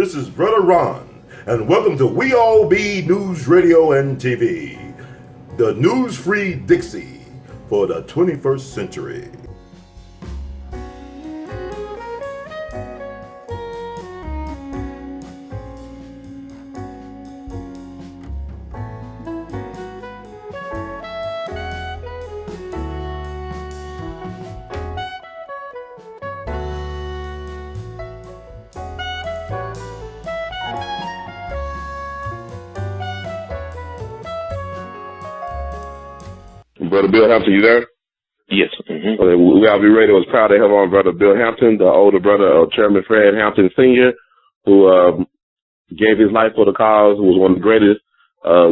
This is Brother Ron, and welcome to We All Be News Radio and TV, the news-free Dixie for the 21st century. Brother Bill Hampton, you there? Yes. Mm-hmm. We All Be Radio is proud to have on Brother Bill Hampton, the older brother of Chairman Fred Hampton Sr., who gave his life for the cause, who was one of the greatest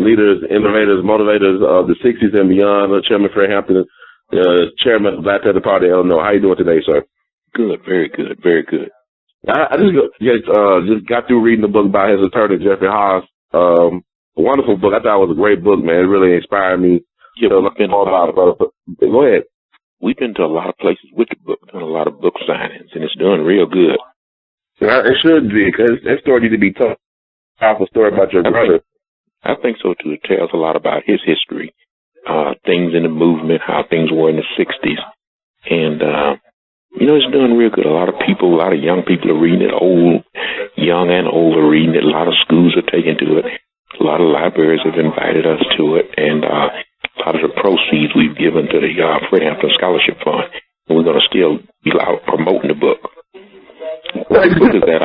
leaders, innovators, motivators of the 60s and beyond. Chairman Fred Hampton, Chairman of the Black Panther Party, Illinois. How you doing today, sir? Good, very good, very good. I just got through reading the book by his attorney, Jeffrey Haas. A wonderful book. I thought it was a great book, man. It really inspired me. Yeah, Go ahead. We've been to a lot of places with the book, done a lot of book signings, and it's doing real good. Yeah, it should be, because that story needs to be told. Powerful story about your brother. I think so, too. It tells a lot about his history, things in the movement, how things were in the 60s. And, it's doing real good. A lot of people, a lot of young people are reading it, young and old are reading it. A lot of schools are taking to it. A lot of libraries have invited us to it, and a lot of the proceeds we've given to the Fred Hampton Scholarship Fund, and we're going to still be out promoting the book. The book is at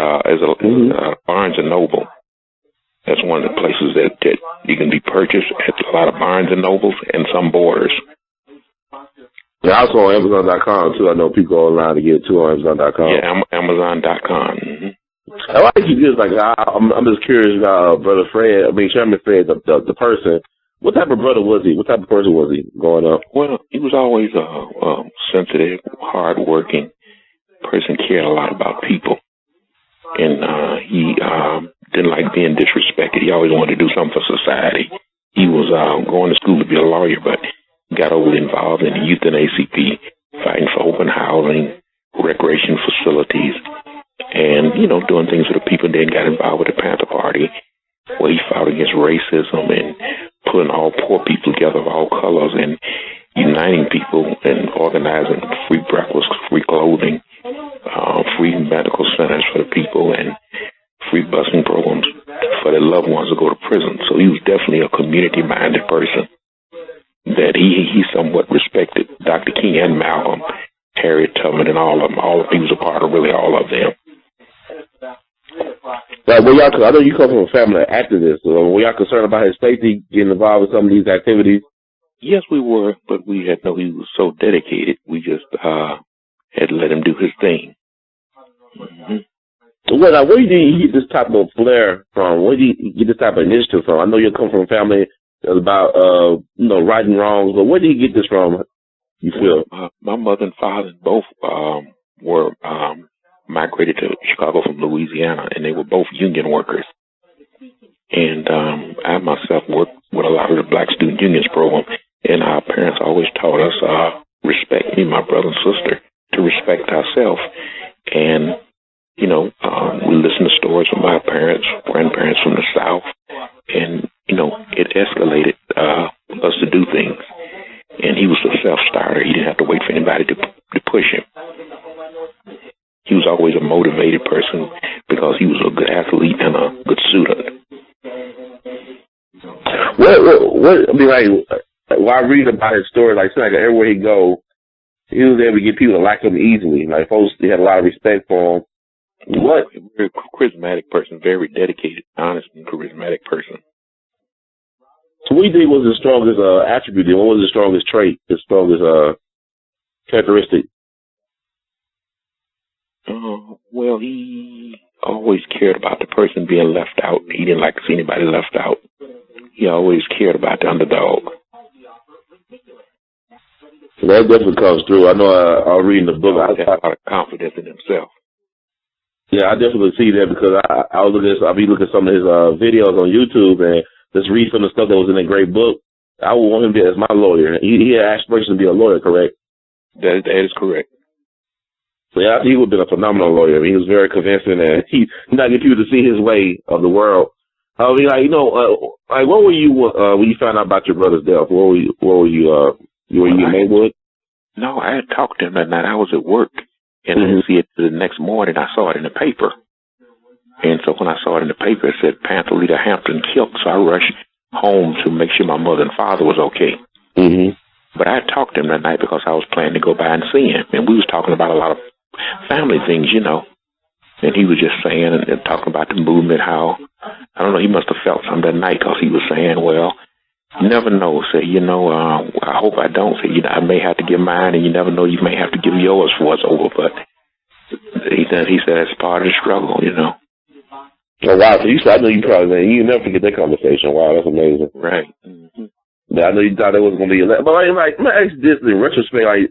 Barnes & Noble. That's one of the places that you can be purchased at a lot of Barnes & Nobles and some Borders. Yeah, also on Amazon.com, too. I know people go online to get it, too, on Amazon.com. Yeah, Amazon.com. Mm-hmm. I like you just like, I'm just curious about Brother Fred, Chairman Fred, the person. What type of brother was he? What type of person was he growing up? Well, he was always a sensitive, hard-working person, cared a lot about people. And he didn't like being disrespected. He always wanted to do something for society. He was going to school to be a lawyer, but got overly involved in the youth and ACP, fighting for open housing, recreation facilities, and, doing things for the people. Then got involved with the Panther Party, where he fought against racism and putting all poor people together of all colors and uniting people and organizing free breakfast, free clothing, free medical centers for the people, and free busing programs for their loved ones to go to prison. So he was definitely a community-minded person that he somewhat respected. Dr. King and Malcolm, Harriet Tubman, and all of them. He was a part of really all of them. Like, I know you come from a family of activists. So were y'all concerned about his safety, getting involved with some of these activities? Yes, we were, but we had know he was so dedicated. We just had to let him do his thing. Mm-hmm. Where do you get this type of flair from? Where do you get this type of initiative from? I know you come from a family that's about righting wrongs, but where do you get this from? You feel? My mother and father both were migrated to Chicago from Louisiana, and they were both union workers. And I myself worked with a lot of the Black Student Unions program, and our parents always taught us respect, me, my brother and sister, to respect ourselves. And, we listened to stories from our parents, grandparents from the South, and, it escalated us to do things. And he was a self-starter. He didn't have to wait for anybody to push him. He was always a motivated person because he was a good athlete and a good student. While I read about his story, like everywhere he go, he was able to get people to like him easily. Like folks, he had a lot of respect for him. What? A very charismatic person, very dedicated, honest, and charismatic person. So what do you think was his strongest attribute? What was his strongest trait, his strongest characteristic? Well, he always cared about the person being left out. He didn't like to see anybody left out. He always cared about the underdog. So that definitely comes through. I know I was reading the book. He had a lot of confidence in himself. Yeah, I definitely see that because I'll be looking at some of his videos on YouTube and just read some of the stuff that was in that great book. I would want him to be as my lawyer. He had aspirations to be a lawyer, correct? That is correct. So yeah, he would have been a phenomenal lawyer. I mean, he was very convincing, and he not get people to see his way of the world. I mean, like, like what were you when you found out about your brother's death? Were you in Maywood? No, I had talked to him that night. I was at work, and I didn't see it the next morning. I saw it in the paper, and so when I saw it in the paper, it said Panther Leader Hampton killed. So I rushed home to make sure my mother and father was okay. Mm-hmm. But I had talked to him that night because I was planning to go by and see him, and we was talking about a lot of family things, And he was just saying and talking about the movement, how, I don't know, he must have felt something that night because he was saying, well, you never know. Say, I hope I don't. Say, I may have to give mine, and you never know, you may have to give yours before it's over. But he said it's part of the struggle, Oh, wow. So I know you probably, you never forget that conversation. Wow, that's amazing. Right. Mm-hmm. Yeah, I know you thought it was going to be, but like, let me ask you this in retrospect, like,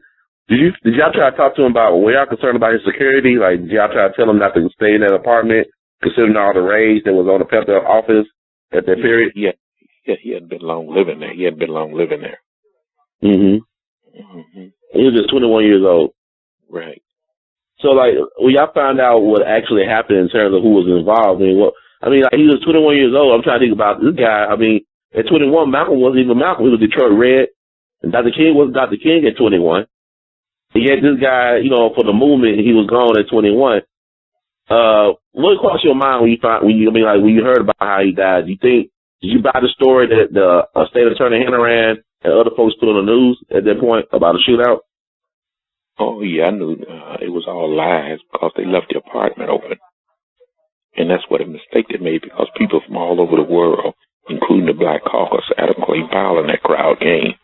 did y'all try to talk to him about, were y'all concerned about his security? Like, did y'all try to tell him not to stay in that apartment, considering all the rage that was on the Panther office at that period? Yeah, he hadn't been long living there. Mm-hmm. He was just 21 years old. Right. So, like, when y'all found out what actually happened in terms of who was involved, he was 21 years old. I'm trying to think about this guy. I mean, at 21, Malcolm wasn't even Malcolm. He was Detroit Red. And Dr. King wasn't Dr. King at 21. He had this guy, for the movement, he was gone at 21. What crossed your mind when you heard about how he died? Did you buy the story that the state attorney Hannaran and other folks put on the news at that point about a shootout? Oh, yeah, I knew it was all lies because they left the apartment open. And that's what a mistake they made because people from all over the world, including the Black Caucus, Adam Clay Powell in that crowd came,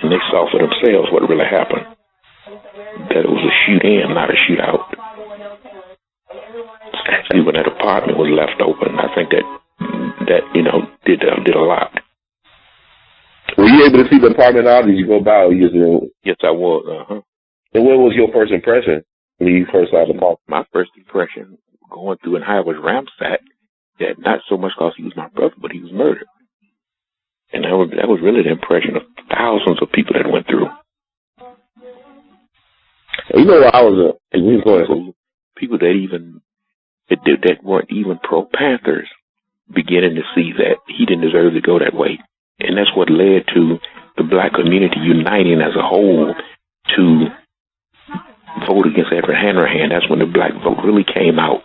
and they saw for themselves what really happened. That it was a shoot-in, not a shootout. Actually, when that apartment was left open, I think that did a lot. Were you able to see the apartment out? Did you go by? Yes, I was. And what was your first impression when you first saw the apartment? My first impression going through and how it was ransacked, that not so much because he was my brother, but he was murdered. And that was really the impression of thousands of people that went through. People that weren't even pro-Panthers beginning to see that he didn't deserve to go that way. And that's what led to the black community uniting as a whole to vote against Edward Hanrahan. That's when the black vote really came out.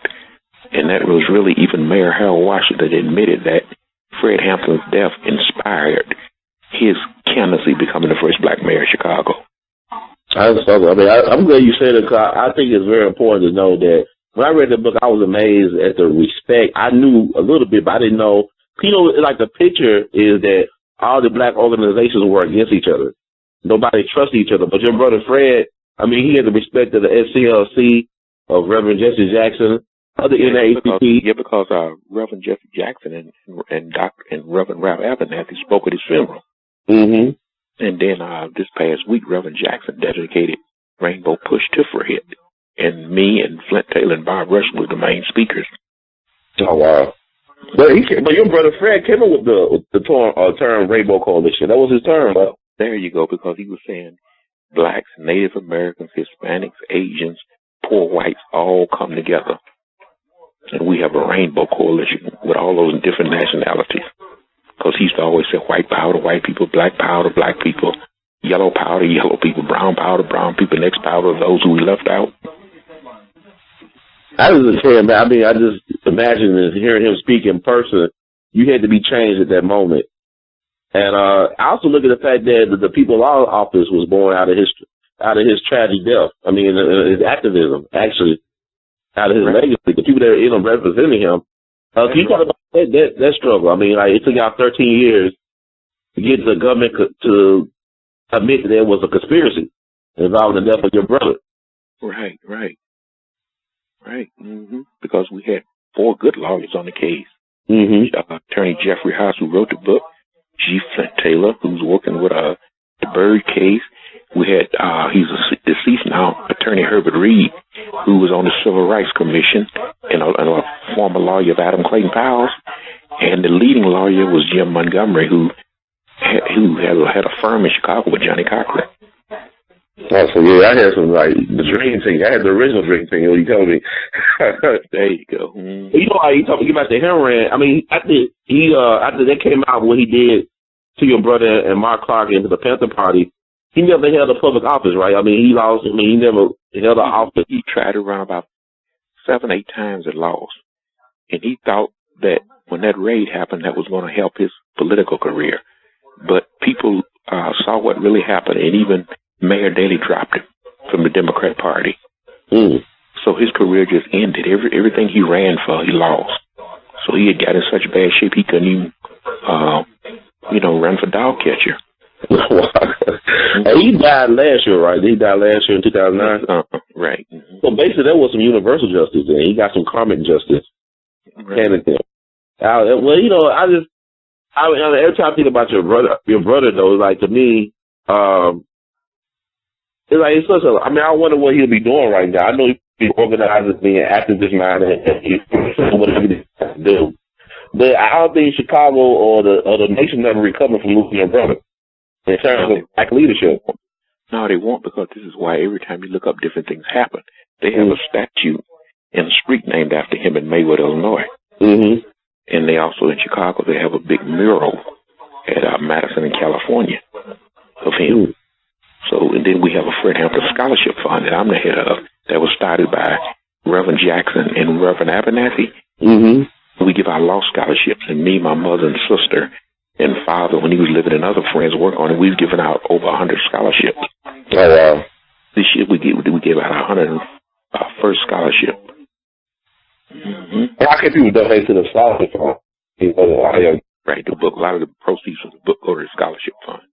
And that was really even Mayor Harold Washington admitted that Fred Hampton's death inspired his candidacy becoming the first black mayor of Chicago. I'm glad you said it because I think it's very important to know that when I read the book, I was amazed at the respect. I knew a little bit, but I didn't know. Like the picture is that all the black organizations were against each other. Nobody trusted each other. But your brother Fred, he had the respect of the SCLC, of Reverend Jesse Jackson, other NAACP. Because Reverend Jesse Jackson and Reverend Ralph Abernathy spoke at his funeral. Mm-hmm. And then this past week, Reverend Jackson dedicated Rainbow Push to Fred. And me and Flint Taylor and Bob Rush were the main speakers. Oh, wow. But your brother Fred came up with the term Rainbow Coalition. That was his term. Well, there you go, because he was saying blacks, Native Americans, Hispanics, Asians, poor whites all come together. And we have a rainbow coalition with all those different nationalities. Because he used to always say white power to white people, black power to black people, yellow power to yellow people, brown power to brown people, next power to those who we left out. I was just saying, I just imagine hearing him speak in person, you had to be changed at that moment. And I also look at the fact that the People Law Office was born out of his tragic death. His activism, actually, out of his legacy. The people that are representing him. Can you talk about that struggle? It took out 13 years to get the government to admit that there was a conspiracy involving the death of your brother. Right. Mm-hmm. Because we had 4 good lawyers on the case. Mm-hmm. Attorney Jeffrey House, who wrote the book, G. Flint Taylor, who's working with the Byrd case. We had, he's deceased now, Attorney Herbert Reed, who was on the Civil Rights Commission and a former lawyer of Adam Clayton Powell. And the leading lawyer was Jim Montgomery, who had a firm in Chicago with Johnny Cochran. Oh, so yeah, I had some like the dream thing. I had the original dream thing. What you told me. There you go. Mm-hmm. You know how you talking about the heroin? I mean, after that came out, what he did to your brother and Mark Clark into the Panther Party, he never held a public office, right? I mean, he lost. I mean, he never held an office. He tried to run about 7, 8 times and lost, and he thought that when that raid happened, that was going to help his political career. But people saw what really happened, and even Mayor Daley dropped him from the Democrat Party. Mm. So his career just ended. Everything he ran for, he lost. So he had got in such bad shape he couldn't even, run for dog catcher. He died last year, right? He died last year in 2009. Right. Mm-hmm. So basically, there was some universal justice there. He got some karmic justice. Right. Every time I think about your brother though, like to me, it's like it's such a. I mean, I wonder what he'll be doing right now. I know he's organizing, being activist minded, and whatever he has to do. But I don't think Chicago or the nation never recovered from losing your brother in terms of black leadership. No, they won't, because this is why every time you look up, different things happen. They have a statue in a street named after him in Maywood, Illinois. Mm-hmm. And they also, in Chicago, they have a big mural at Madison in California of him. So, and then we have a Fred Hampton Scholarship Fund that I'm the head of that was started by Reverend Jackson and Reverend Abernathy. Mm-hmm. We give out law scholarships, and me, my mother, and sister, and father, when he was living, and other friends work on it. We've given out over 100 scholarships. Oh, wow. This year we gave out our 101st scholarship. Mm-hmm. How can people donate to the scholarship fund? Right, the book. A lot of the proceeds from the book go to the scholarship fund.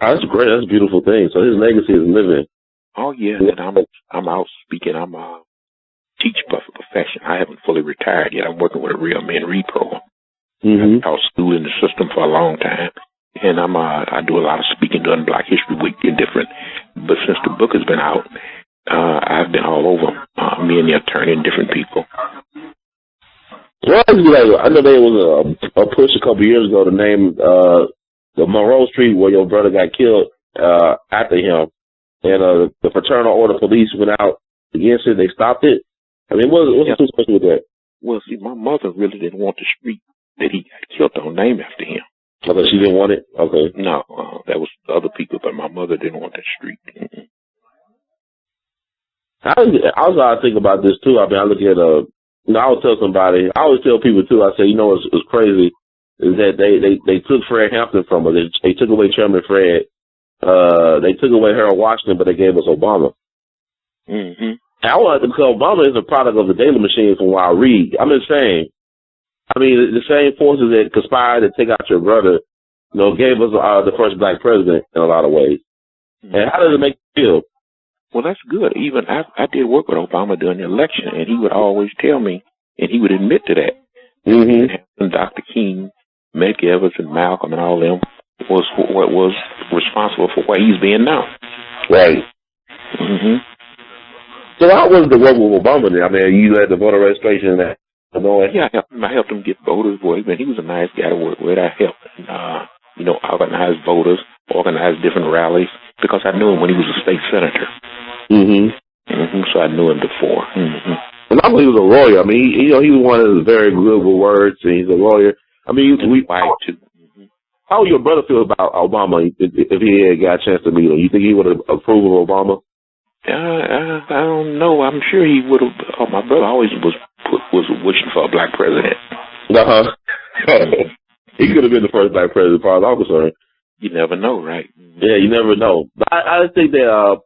Oh, that's great. That's a beautiful thing. So his legacy is living. Oh yeah, and I'm out speaking. I'm a teacher for profession. I haven't fully retired yet. I'm working with a Real Men Read program. Mm-hmm. I've taught school in the system for a long time, and I do a lot of speaking during Black History Week and different. But since the book has been out, I've been all over. Me and the attorney and different people. Well, I know there was a push a couple of years ago to name the Monroe Street where your brother got killed after him, and the Fraternal Order Police went out against it. They stopped it. I mean, what's so special with that? Well, see, my mother really didn't want the street that he got killed on named after him. Okay, she didn't want it? Okay. No, that was other people, but my mother didn't want that street. Mm-hmm. I think about this too. I mean, I look at I always tell somebody. I always tell people too. I say, what's crazy is that they took Fred Hampton from us. They took away Chairman Fred. They took away Harold Washington, but they gave us Obama. Mm-hmm. I want to because Obama is a product of the Daily Machine from what I read. I'm just saying. I mean, the same forces that conspired to take out your brother, gave us the first black president in a lot of ways. Mm-hmm. And how does it make you feel? Well, that's good. Even I did work with Obama during the election, and he would always tell me, and he would admit to that. Mm-hmm. And Dr. King, Medgar Evers, and Malcolm, and all them was what was responsible for where he's being now. Right. Mm-hmm. So how was the work with Obama then? I mean, you led the voter registration and that. Yeah, I helped him get voters. Well, he was a nice guy to work with. I helped, organize voters, organize different rallies, because I knew him when he was a state senator. Mm-hmm. Mm-hmm. So I knew him before. Mm-hmm. And I he was a lawyer. I mean, he was one of those very good with words, and he's a lawyer. I mean, white too. Mm-hmm. How would your brother feel about Obama if he had got a chance to meet him? You think he would have approved of Obama? I don't know. I'm sure he would have. My brother always was wishing for a black president. Uh-huh. He could have been the first black president, as far as I'm concerned. You never know, right? Yeah, you never know. But I think that,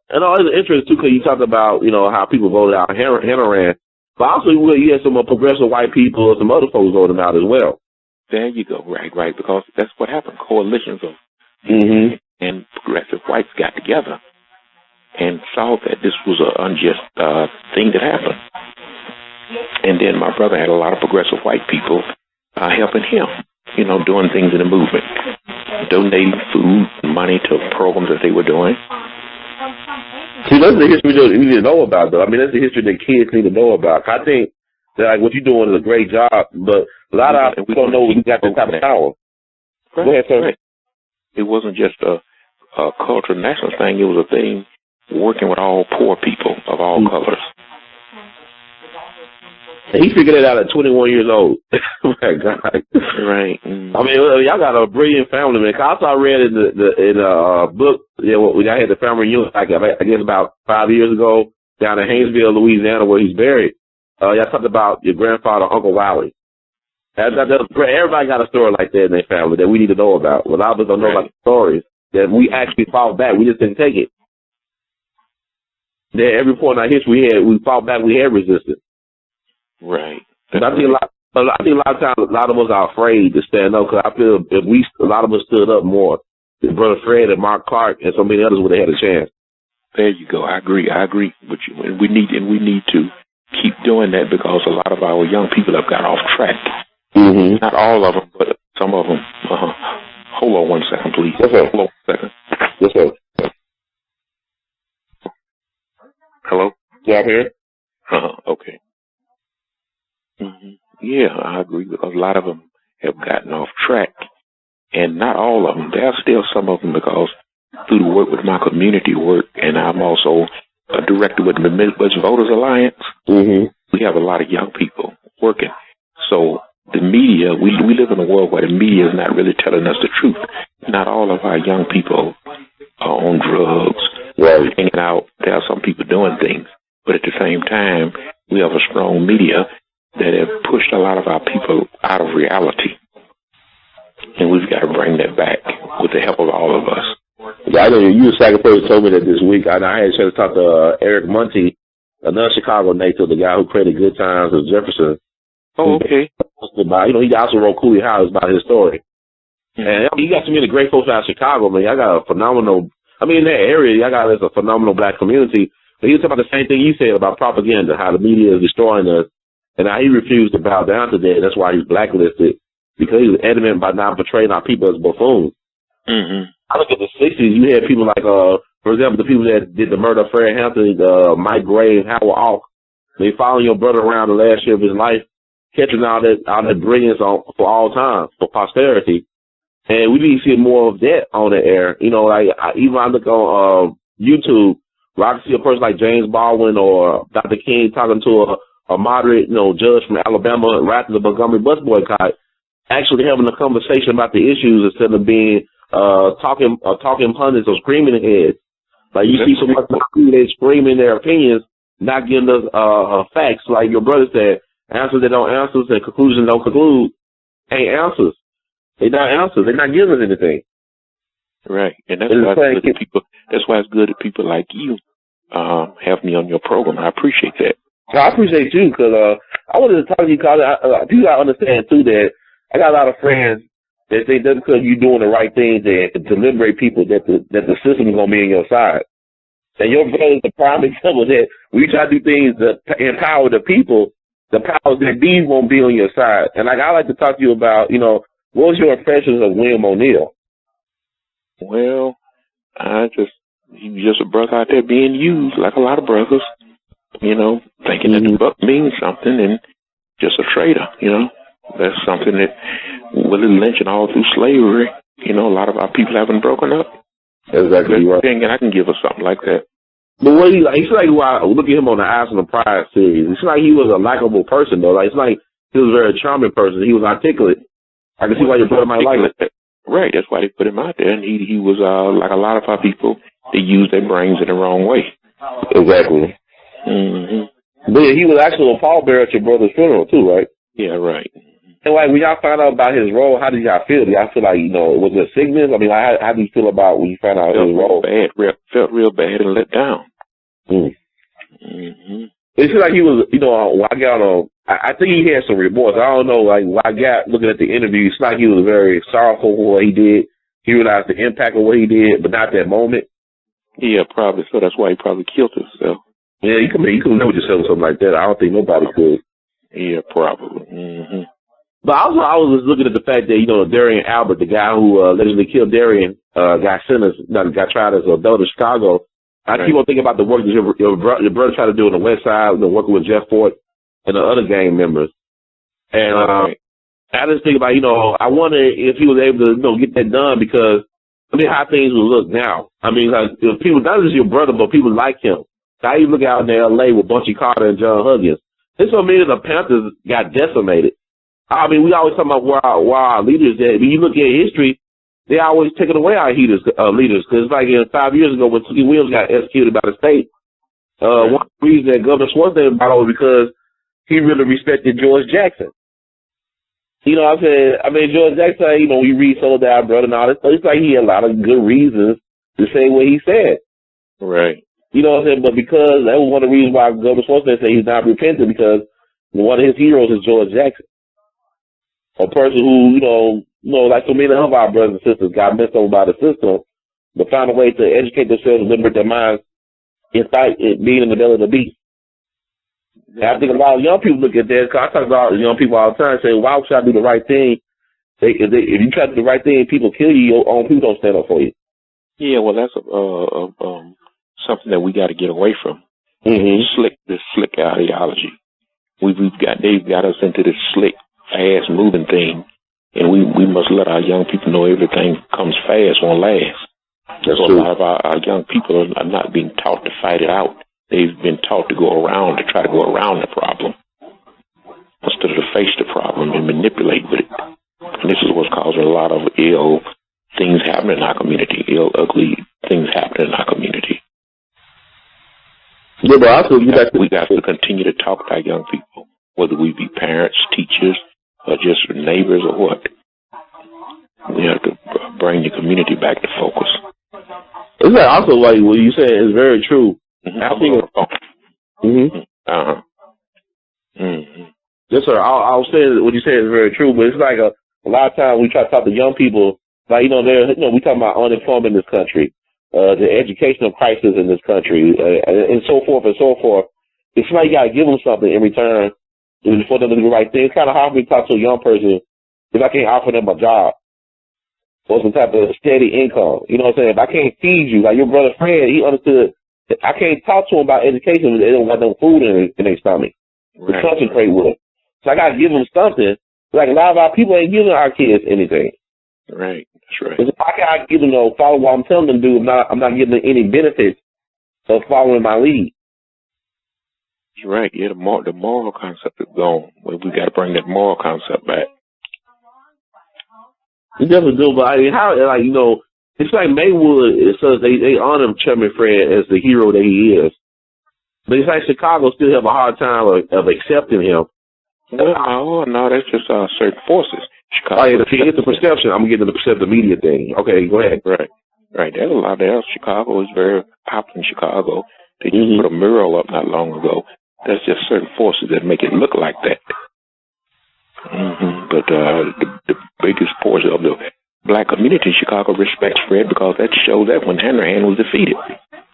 and it's interesting, too, because you talk about, how people voted out Hannaran. But also, you had some progressive white people and some other folks voting out as well. There you go. Right. Because that's what happened. Coalitions of and progressive whites got together and saw that this was an unjust thing that happened. And then my brother had a lot of progressive white people helping him, doing things in the movement, donating food and money to programs that they were doing. See, that's the history that we need to know about, though. I mean, that's the history that kids need to know about. I think that what you're doing is a great job, but a lot of people don't know we got that type of power. Right, Go ahead, sir. Right. It wasn't just a cultural national thing. It was a thing working with all poor people of all colors. He figured it out at 21 years old. Oh my God. Right. I mean, y'all got a brilliant family, man. I also read in the book, when I had the family reunion, I guess about 5 years ago, down in Haynesville, Louisiana, where he's buried. Y'all talked about your grandfather, Uncle Wiley. Everybody got a story like that in their family that we need to know about. A lot of us don't know about the stories that we actually fought back. We just didn't take it. That every point in our history we fought back. We had resistance. Right. But I think a lot of times, a lot of us are afraid to stand up because I feel if a lot of us stood up more, Brother Fred and Mark Clark and so many others would have had a chance. There you go. I agree with you. And we need to keep doing that because a lot of our young people have got off track. Mm-hmm. Not all of them, but some of them. Hold on 1 second, please. Yes, sir. Hold on 1 second. Yes, sir. Hello? Yeah, I'm here. Okay. Yeah, I agree because a lot of them have gotten off track, and not all of them. There are still some of them because through the work with my community work, and I'm also a director with the Midwest Voters Alliance. Mm-hmm. We have a lot of young people working. So the media, we live in a world where the media is not really telling us the truth. Not all of our young people are on drugs, right, hanging out. There are some people doing things, but at the same time, we have a strong media that have pushed a lot of our people out of reality. And we've got to bring that back with the help of all of us. Yeah, I know you, the second person, told me that this week. I had a chance to talk to Eric Munty, another Chicago native, the guy who created Good Times of Jefferson. Oh, okay. He also wrote Cooley House about his story. And you got so many great folks out of Chicago, man. I got a phenomenal, in that area, I got a phenomenal black community. But he was talking about the same thing you said about propaganda, how the media is destroying us, and how he refused to bow down to that. That's why he's blacklisted, because he was adamant about not portraying our people as buffoons. Mm-hmm. I look at the 60s, you had people like, for example, the people that did the murder of Fred Hampton, Mike Gray, Howard Alk. They following your brother around the last year of his life, catching all that brilliance for all time, for posterity. And we need to see more of that on the air. Even I look on YouTube, where I can see a person like James Baldwin or Dr. King talking to a moderate, judge from Alabama, right to the Montgomery bus boycott, actually having a conversation about the issues instead of being talking pundits or screaming heads. Like you see so much people they screaming their opinions, not giving us facts. Like your brother said, answers that don't answer and conclusions don't conclude ain't answers. They're not answers. They're not giving us anything. Right, and that's why it's good that people. That's why it's good that people like you have me on your program. I appreciate that. I appreciate you because I wanted to talk to you because you got to understand too that I got a lot of friends that think that because you're doing the right thing to liberate people that the system is gonna be on your side. And your brother is the prime example that we try to do things to empower the people. The powers that be won't be on your side. And I like to talk to you about, what was your impressions of William O'Neill? Well, he was just a brother out there being used like a lot of brothers, thinking that the buck means something and just a traitor, That's something that Willie Lynch and all through slavery, a lot of our people haven't broken up. Exactly right. And I can give us something like that. But what it's like when I look at him on the Eyes on the Prize series, it's like he was a likable person though. Like it's like he was a very charming person. He was articulate. I can see why your brother might like it. Right, that's why they put him out there. And he was like a lot of our people, they use their brains in the wrong way. Exactly. Mm-hmm. But he was actually a pallbearer at your brother's funeral too, right? Yeah, right. And like when y'all found out about his role, how did y'all feel? Did y'all feel like, was it a sickness? I mean, how do you feel about when you found out his role? Felt real bad and let down. Mm-hmm. It seemed like he was, when I got on, I think he had some remorse. I don't know, like when I got looking at the interview, it's like he was very sorrowful for what he did. He realized the impact of what he did, but not that moment. Yeah, probably. So that's why he probably killed himself. Yeah, you could live with yourself or something like that. I don't think nobody could. Yeah, probably. Mm-hmm. But also, I was just looking at the fact that, Darian Albert, the guy who allegedly killed Darian, got tried as an adult in Chicago. I keep on thinking about the work that your brother tried to do on the West Side, working with Jeff Fort and the other gang members. And I just think about, I wonder if he was able to, get that done because how things would look now. I mean, like, people, not just your brother, but people like him. Now you look out in L.A. with Bunchy Carter and John Huggins. This don't mean that the Panthers got decimated. I mean, we always talk about where our leaders at. When you look at history, they always taking away our leaders. Because like 5 years ago when Tookie Williams got executed by the state, one reason that Governor Schwarzenegger brought over because he really respected George Jackson. You know what I'm saying? I mean, George Jackson, you know, we read Soul Down Brother and all this stuff. It's like he had a lot of good reasons to say what he said. Right. You know what I'm saying? But because that was one of the reasons why Governor Schwarzenegger said he's not repentant, because one of his heroes is George Jackson. A person who, you know, like so many of our brothers and sisters got messed over by the system, but found a way to educate themselves and liberate their minds in spite of being in the belly of the beast. And I think a lot of young people look at that, because I talk about young people all the time, say, why should I do the right thing? If you try to do the right thing and people kill you, your own people don't stand up for you. Yeah, well, that's something that we got to get away from. This slick ideology. They've got us into this slick, fast moving thing, and we must let our young people know everything comes fast won't last. That's so true. A lot of our young people are not being taught to fight it out. They've been taught to try to go around the problem instead of to face the problem and manipulate with it. And this is what's causing a lot of ill things happening in our community, ugly things happening in our community. Yeah, but also we got to continue to talk to our young people, whether we be parents, teachers, or just neighbors or what. We have to bring the community back to focus. Isn't that also like what you said is very true? I think. Yes, sir. I was saying what you said is very true, but it's like a lot of times we try to talk to young people, like we talking about unemployment in this country, the educational crisis in this country, and so forth and so forth. It's like you got to give them something in return for them to do the right thing. It's kind of hard for me to talk to a young person if I can't offer them a job or some type of steady income. You know what I'm saying? If I can't feed you, like your brother Fred, he understood. I can't talk to them about education if they don't want no food in their stomach to concentrate with. So I got to give them something. Like a lot of our people ain't giving our kids anything. Right, that's right. If I can't give them follow what I'm telling them to do, I'm not giving them any benefits of following my lead. That's right. Yeah, the moral concept is gone. We got to bring that moral concept back. You definitely do, but I mean, how, like, you know, it's like Maywood, it says they honor Chairman Fred as the hero that he is. But it's like Chicago still have a hard time of accepting him. Well, no, that's just certain forces. Chicago. Oh, yeah, it's the perception. I'm getting the perceptive media thing. Okay, go ahead. Right. There's a lot there. Chicago is very popular in Chicago. They just put a mural up not long ago. That's just certain forces that make it look like that. But the biggest portion of the black community in Chicago respects Fred because that shows that when Hanrahan was defeated.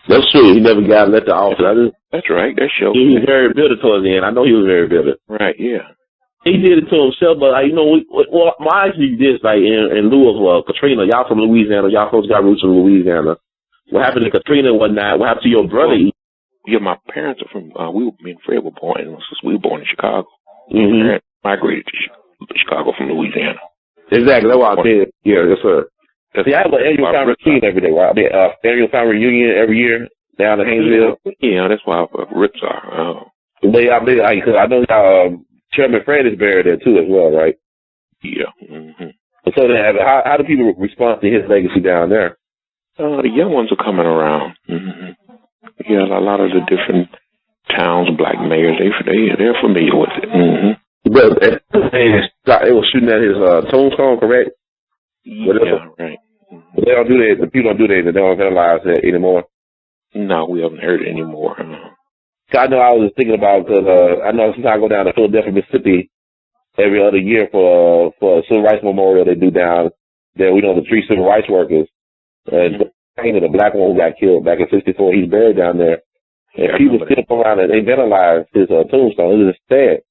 That's true. He never got let the office. That's right. That shows. He was very bitter towards the end. I know he was very bitter. Right. Yeah. He did it to himself, but you know, I actually did like in lieu of Katrina. Y'all from Louisiana. Y'all folks got roots from Louisiana. What happened to Katrina one night? What happened to your brother? Yeah, my parents are from. Me and Fred were born in. We were born in Chicago. My parents migrated to Chicago from Louisiana. Exactly. That's what I did. Yeah, yes, sir. See, I have an annual family reunion every day, right? I mean, annual family reunion every year down in Haynesville. Yeah, that's why Rips are. I know Chairman Fred is buried there too as well, right? Yeah. So then, how do people respond to his legacy down there? The young ones are coming around. Yeah, a lot of the different towns, black mayors, they're familiar with it. But they were shooting at his tombstone, correct? Yeah, right. But they don't do that. The people don't do that. They don't vandalize that anymore. No, we haven't heard it anymore. I know I was just thinking about because I know sometimes I go down to Philadelphia, Mississippi every other year for a civil rights memorial they do down there. We know the 3 civil rights workers. And the black one who got killed back in '64, he's buried down there. And people still come around and they vandalize his tombstone. It is sad.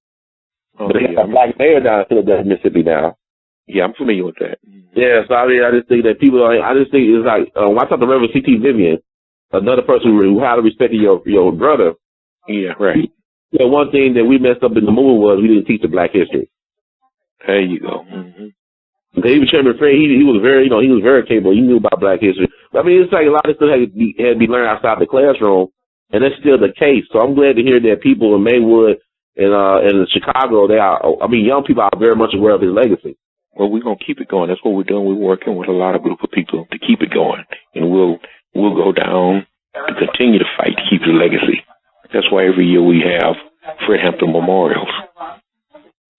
But they got a black mayor down in Philadelphia, Mississippi now. Yeah, I'm familiar with that. Yeah, so I just think that people, I just think it's like, when I talked to Reverend C.T. Vivian, another person who highly respected your brother. Yeah, right. Yeah, one thing that we messed up in the movie was we didn't teach the black history. There you go. Even Chairman Fred, he was very, he was very capable. He knew about Black history. But, I mean, it's like a lot of stuff had to be learned outside the classroom, and that's still the case. So I'm glad to hear that people in Maywood and in Chicago, young people are very much aware of his legacy. Well, we're gonna keep it going. That's what we're doing. We're working with a lot of group of people to keep it going, and we'll go down to continue to fight to keep his legacy. That's why every year we have Fred Hampton memorials.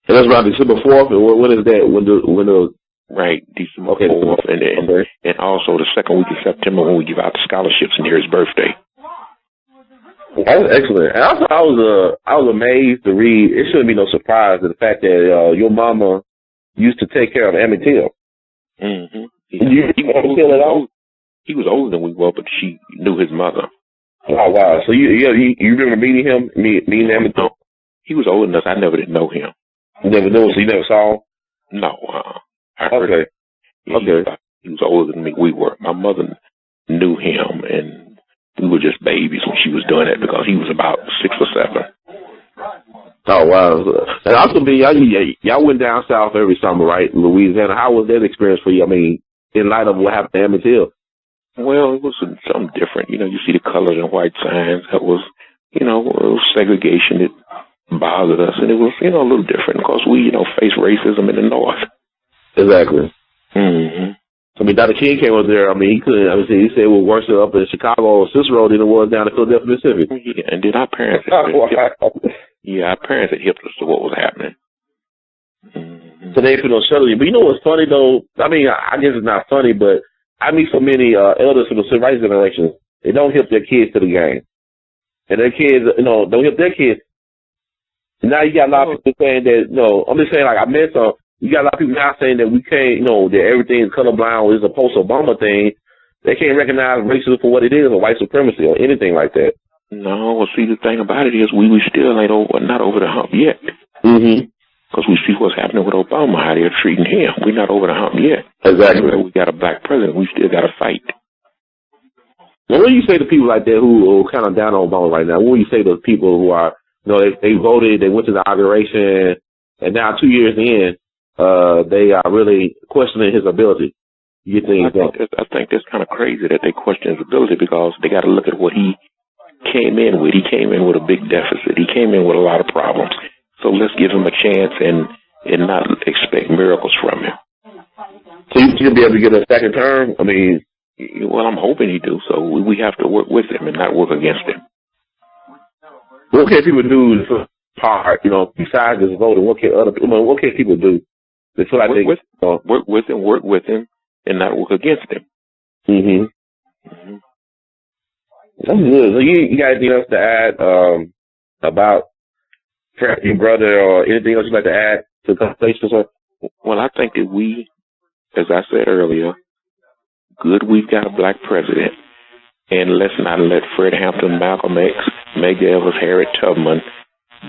And that's around December 4th. And when is that? When the Right, December 4th, and also the second week of September when we give out the scholarships near his birthday. That was excellent. And also, I was amazed to read. It shouldn't be no surprise to the fact that your mama used to take care of Emmett Till. Mm-hmm. He was older than we were, but she knew his mother. Oh wow! So you remember meeting him? Meeting Emmett Till? He was old enough. I never did know him. You never knew him, so you never saw him? No. Okay. He was older than me. We were. My mother knew him, and we were just babies when she was doing that because he was about 6 or 7. Oh wow! And also, y'all went down south every summer, right? In Louisiana. How was that experience for you? I mean, in light of what happened to Emmett Till. Well, it was something different. You see the colors and white signs. That was, it was segregation that bothered us, and it was, a little different because we, face racism in the North. Exactly. Mm-hmm. I mean, Dr. King came up there. I mean, he couldn't. I mean, he said it was worse up in Chicago or Cicero than it was down in Philadelphia, Mississippi. Yeah, and then our parents our parents had hipped us to what was happening. Mm-hmm. So they feel no shuttle. But you know what's funny, though? I mean, I guess it's not funny, but I meet so many elders from the civil rights generation. They don't hip their kids to the game. And their kids, don't hip their kids. And now you got a lot of people saying that, I'm just saying, like, I met some. You got a lot of people now saying that we can't, that everything is colorblind or is a post-Obama thing. They can't recognize racism for what it is or white supremacy or anything like that. No, well, see, the thing about it is we still ain't not over the hump yet. Mm-hmm. Because we see what's happening with Obama, how they're treating him. We're not over the hump yet. Exactly. We got a black president. We still got to fight. Well, what do you say to people like that who are kind of down on Obama right now? What do you say to people who are, they voted, they went to the inauguration, and now 2 years in, they are really questioning his ability? I think that's kind of crazy that they question his ability because they got to look at what he came in with. He came in with a big deficit. He came in with a lot of problems. So let's give him a chance and not expect miracles from him. So you'll be able to get a second term? I mean, well, I'm hoping he do. So we have to work with him and not work against him. What can people do part? Besides just voting, what can people do? They feel like work with him, and not work against him. Mm-hmm. Mm-hmm. That's good. So you got anything else to add about your brother or anything else you'd like to add to the conversation, sir? Well, I think that we, as I said earlier, good we've got a black president, and let's not let Fred Hampton, Malcolm X, Medgar Evers, Harriet Tubman,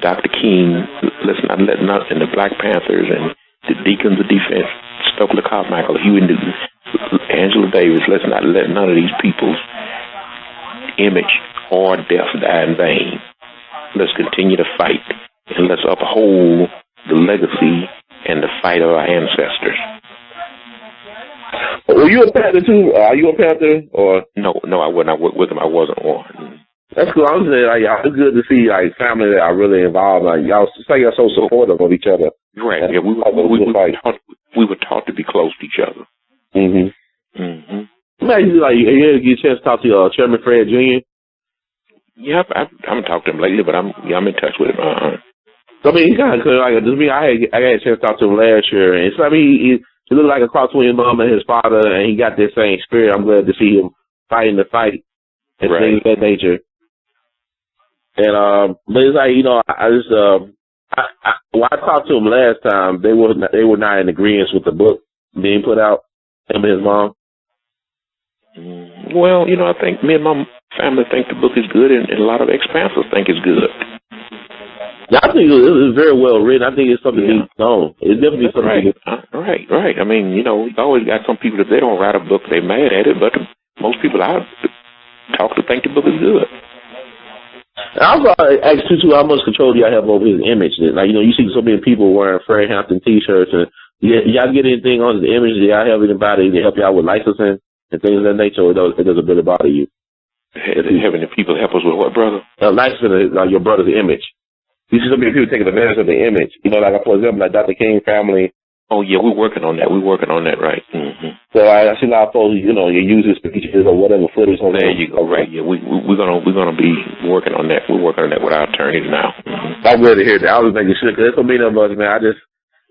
Dr. King, let's not let nothing, the Black Panthers and the Deacons of Defense, Stokely Carmichael, Huey Newton, Angela Davis, let's not let none of these people's image or death die in vain. Let's continue to fight, and let's uphold the legacy and the fight of our ancestors. Were you a Panther too? Are you a Panther or? No, I wasn't. I worked with him. I wasn't one. That's cool. I was saying, it's good to see family that are really involved. Y'all so supportive of each other. Right. Yeah, we were taught to be close to each other. Mm-hmm. Mm-hmm. Imagine you get a chance to talk to Chairman Fred Jr. Yeah, I haven't talked to him lately, but I'm in touch with him. I mean, he kind of could. I had a chance to talk to him last year, and he looked like a cross between his mom and his father, and he got that same spirit. I'm glad to see him fighting the fight and things of that nature. And but it's when I talked to him last time, they were not in agreement with the book being put out. Him and his mom. Well, I think me and my family think the book is good, and a lot of expansers think it's good. Yeah, I think it's very well written. I think it's something needs known. It's definitely something. Right. I mean, you always got some people that they don't write a book, they're mad at it, but most people I talk to think the book is good. I also asked too, how much control do y'all have over his image? You see so many people wearing Fred Hampton T-shirts and y'all get anything on the image? Do y'all have anybody to help y'all with licensing and things of that nature, or it doesn't really bother you? Having the people help us with what, brother? Licensing your brother's image. You see so many people taking advantage of the image. You know, like, for example, like Dr. King family. Oh, yeah, we're working on that. We're working on that, right. Mm-hmm. So I see a lot of folks, you know, you use his speeches or whatever footage. There you go, right. Yeah, we're gonna be working on that. We're working on that with our attorneys now. Mm-hmm. I'm ready to hear that. I was making sure, because there's so many of us, man.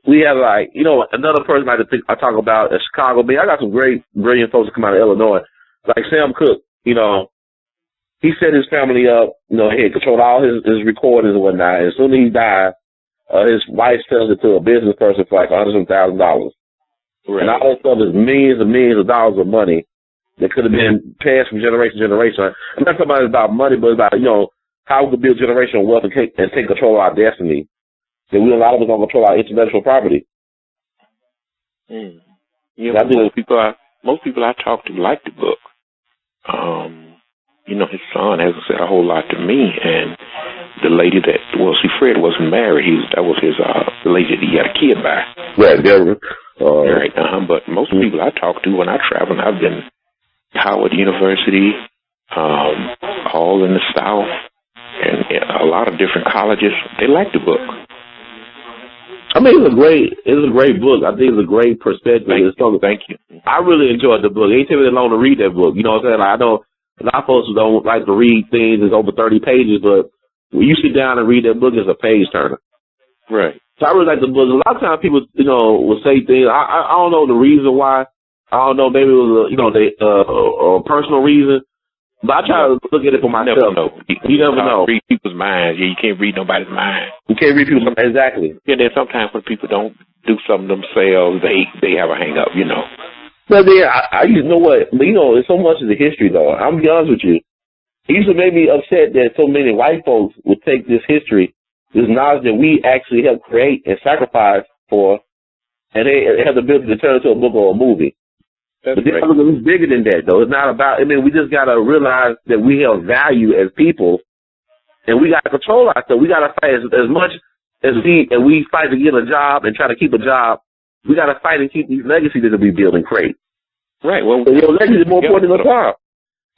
We have, like, you know, another person I talk about in Chicago. Man, I got some great, brilliant folks that come out of Illinois. Like Sam Cooke, you know, he set his family up, you know, he had controlled all his recordings and whatnot. And as soon as he died, his wife sells it to a business person for like $100,000. Right. And all that stuff is millions and millions of dollars of money that could have been passed from generation to generation. I'm not talking about money, but about, you know, how we could build generational wealth and take control of our destiny. That a lot of us don't control our intellectual property. Mm. Yeah, most people I talk to like the book. You know, his son hasn't said a whole lot to me, and the lady Fred wasn't married. That was the lady that he had a kid by. Right, Deborah. Right. But most people I talk to when I travel, I've been Howard University, all in the South, and a lot of different colleges. They like the book. I mean, it's a great book. I think it's a great perspective. Thank you. I really enjoyed the book. It ain't taking me long to read that book. You know what I'm saying? Like, I know a lot of folks don't like to read things that's over 30 pages, but when you sit down and read that book, it's a page turner. Right. So I really like the book. A lot of times people, you know, will say things. I don't know the reason why. I don't know. Maybe it was a personal reason. But I try to look at it for myself. You never know. Read people's minds. Yeah, you can't read nobody's mind. You can't read people's minds. Exactly. Yeah, then sometimes when people don't do something themselves, they have a hang up, you know. But then I you know what? You know, there's so much of the history though. I'm be honest with you. It used to make me upset that so many white folks would take this history, this knowledge that we actually helped create and sacrifice for, and they have the ability to turn it into a book or a movie. That's but it's bigger than that, though. It's not about, I mean, we just got to realize that we have value as people, and we got to control ourselves. We got to fight as much as we fight to get a job and try to keep a job. We got to fight and keep these legacies that we build and create. Right. Well, legacy is more important than the job.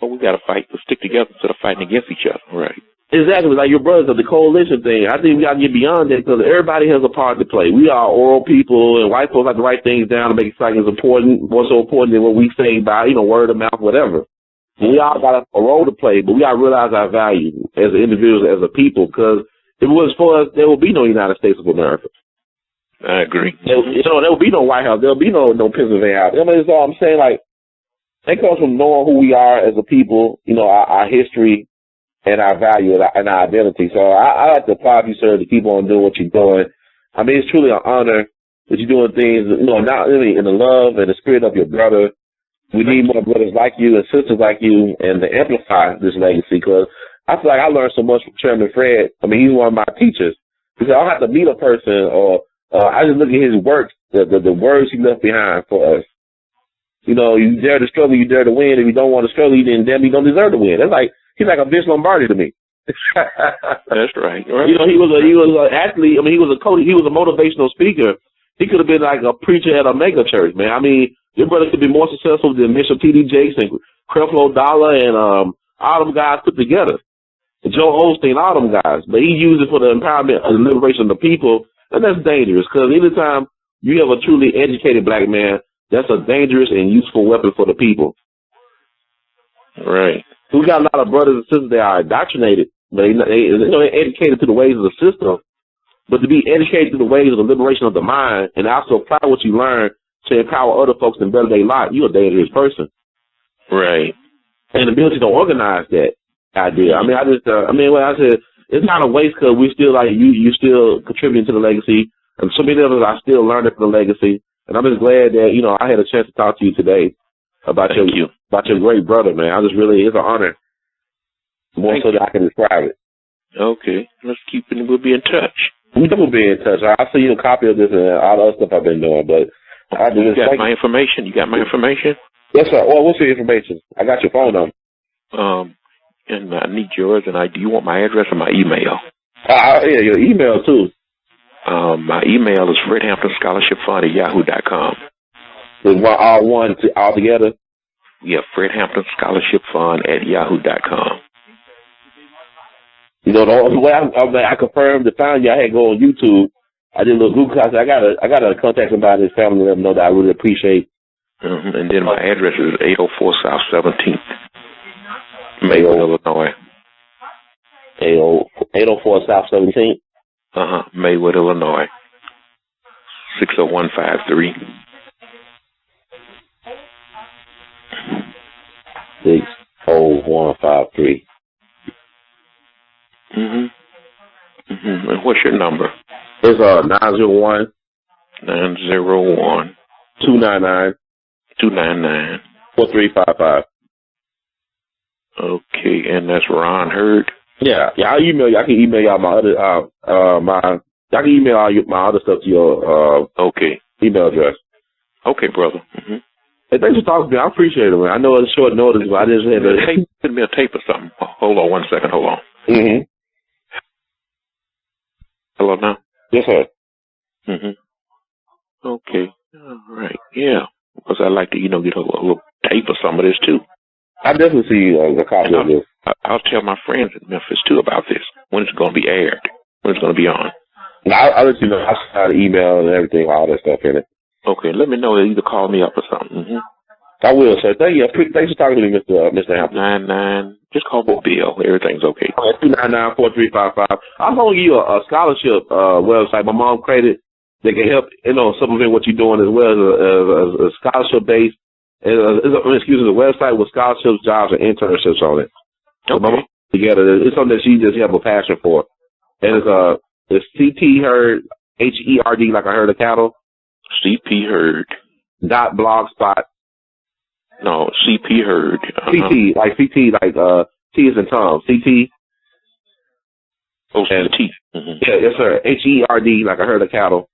But we got to fight to stick together instead of fighting against each other. Right. Exactly, like your brothers of the coalition thing. I think we got to get beyond that because everybody has a part to play. We are oral people, and white folks like to write things down to make it sound as important, more so important than what we say by, you know, word of mouth, whatever. And we all got a role to play, but we got to realize our value as individuals, as a people, because if it was for us, there would be no United States of America. I agree. There would be no White House. There would be no Pennsylvania House. I mean, that's all I'm saying. Like, that comes from knowing who we are as a people, you know, our history, and our value and our identity. So I like to applaud you, sir, to keep on doing what you're doing. I mean, it's truly an honor that you're doing things, you know, not only in the love and the spirit of your brother. We need more brothers like you and sisters like you and to amplify this legacy because I feel like I learned so much from Chairman Fred. I mean, he's one of my teachers. Because I don't have to meet a person or I just look at his work, the words he left behind for us. You know, you dare to struggle, you dare to win. If you don't want to struggle, you don't deserve to win. That's like, he's like a Vince Lombardi to me. That's right. You know, he was an athlete. I mean, he was a coach. He was a motivational speaker. He could have been like a preacher at a mega church, man. I mean, your brother could be more successful than Bishop T.D. Jakes and Creflo Dollar and all them guys put together. Joe Osteen, all them guys. But he used it for the empowerment and liberation of the people, and that's dangerous because anytime you have a truly educated black man, that's a dangerous and useful weapon for the people. Right. We got a lot of brothers and sisters that are indoctrinated, but they're educated to the ways of the system. But to be educated to the ways of the liberation of the mind and also apply what you learn to empower other folks and better their life, you're a dangerous person. Right. And the ability to organize that idea. I mean, what I said, it's not a waste because we still like you still contributing to the legacy, and so many of us are still learning from the legacy. And I'm just glad that I had a chance to talk to you today about your great brother, man. It's an honor. More so than I can describe it. Okay. Let's keep it. We'll be in touch. We will be in touch. I'll send you a copy of this and all the other stuff I've been doing. But you got my information? You got my information? Yes, sir. Well, what's your information? I got your phone number. And I need yours. And do you want my address or my email? Yeah, your email too. My email is fredhamptonscholarshipfund@yahoo.com. Is one all together? Yeah, fredhamptonscholarshipfund@yahoo.com. You know, the way I confirmed to find you, I had to go on YouTube. I did a little Google. I said, I gotta contact somebody in his family and let them know that I really appreciate. And then my address is 804 South 17th, Maywood, Illinois. 804 South 17th? Maywood, Illinois. 60153. 60153. And what's your number? It's 901 901 299 299 4355. Okay, and that's Ron Hurd. Yeah, I'll email you. I can email y'all my other I can email all my other stuff to your email address. Okay, brother. Hey, thanks for talking to me. I appreciate it, man. I know it's short notice, but I just had to send me a tape or something. Hold on 1 second. Hold on. Hello now? Yes, sir. Okay. All right. Yeah. Because I'd like to, get a little tape or some of this, too. I definitely see a copy of this. I'll tell my friends in Memphis, too, about this. When it's going to be aired. When it's going to be on. I'll let you know. I'll send out an email and everything, all that stuff in it. Okay. Let me know. Either call me up or something. I will, sir. Thank you. Thanks for talking to me, Mr. Hampton. 99. Just call me Bill. Everything's okay. 299-4355. I'm going to give you a scholarship website. My mom created that can help, supplement what you're doing as well as a scholarship base. A website with scholarships, jobs, and internships on it. Okay. My mom together. It's something that she just have a passion for. And it's CT Herd, HERD, like I heard of cattle. CP Herd. .blogspot. No, CP Herd. CT, like T is in Tom. CT. Oh, CT. Yeah, yes, sir. HERD, like I heard of cattle.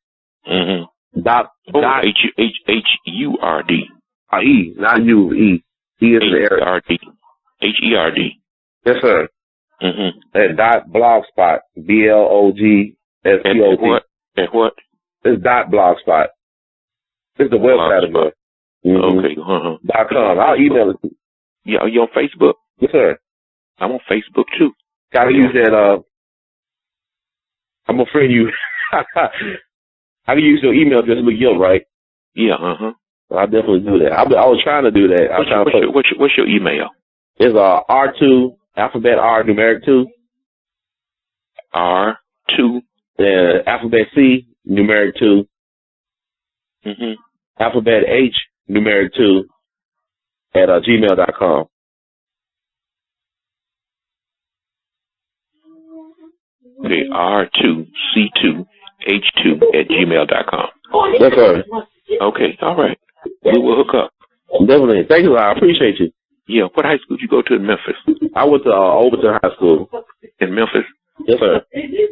Dot HURD. E, not U, E. E is in the area. HERD. Yes, sir. At .blogspot. BLOGSPOT. At what? It's .blogspot. It's the website of it. Okay. .com. I'll email it to you. Yeah, are you on Facebook? Yes, sir. I'm on Facebook, too. Gotta use that, I'm gonna friend you. I can use your email address to look you up, right? Yeah, I'll definitely do that. I was trying to do that. What's your email? It's R2, alphabet R, numeric 2. R2. Alphabet C, numeric 2. Alphabet H, numeric 2 at gmail.com. Okay, R2C2H2 at gmail.com. Yes, sir. Okay, all right. We will hook up. Definitely. Thank you. I appreciate you. Yeah, what high school did you go to in Memphis? I went to Overton High School. In Memphis? Yes, sir.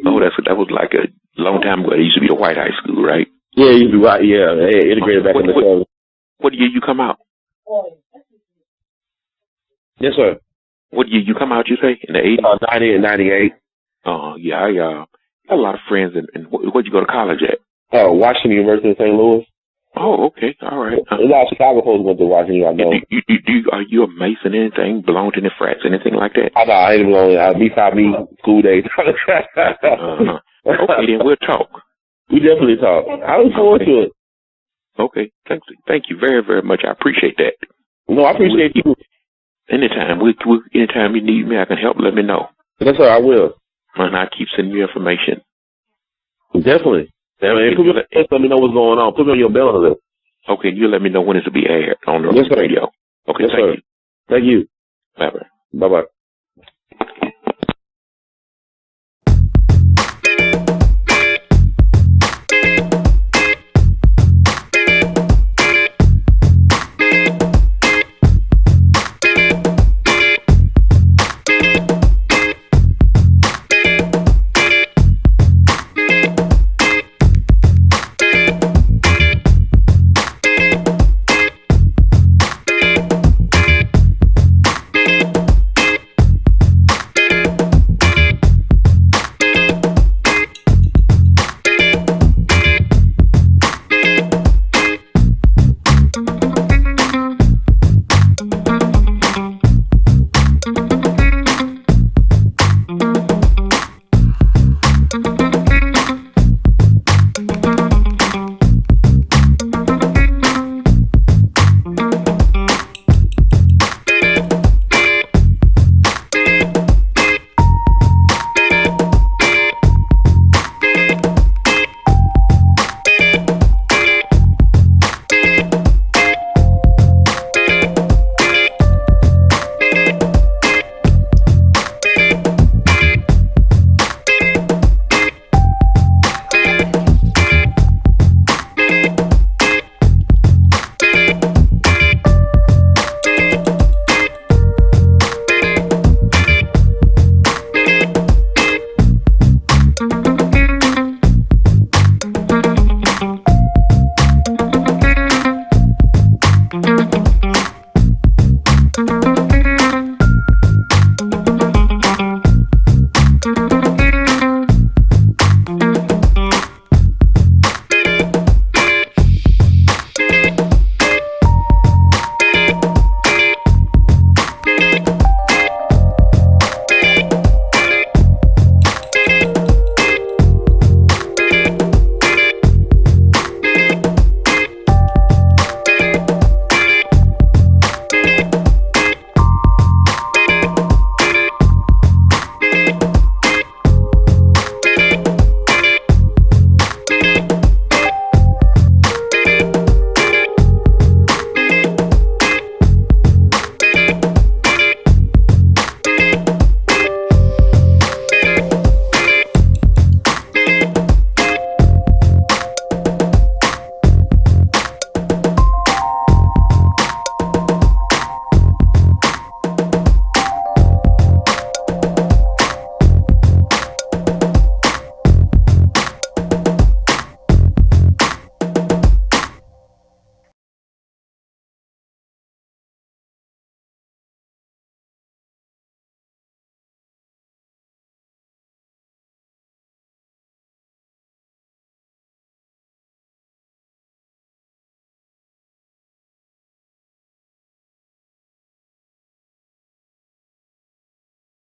Oh, that was like a long time ago. It used to be the white high school, right? Yeah, you be right. Yeah, they integrated back in the 70s. What year you come out? Yes, sir. What year you come out, you say? In the 80s? 90 and 98. Oh, yeah. I got a lot of friends. And where'd you go to college at? Washington University in St. Louis. Oh, okay. All right. A lot of Chicago folks went to Washington, I know. Are you a Mason, anything? Belong to any frats, anything like that? I know. I ain't belong. Me school days. Okay, then we'll talk. We definitely talk. I look forward to it. Okay. Thank you very, very much. I appreciate that. No, I appreciate you. Anytime. Anytime you need me, I can help. Let me know. Yes, sir. I will. And I keep sending you information. Definitely. Let me know what's going on. Put me on your bell list. Okay, you let me know when it's to be aired on the radio. Okay, yes, thank sir. you. Thank you. Bye-bye. Bye-bye.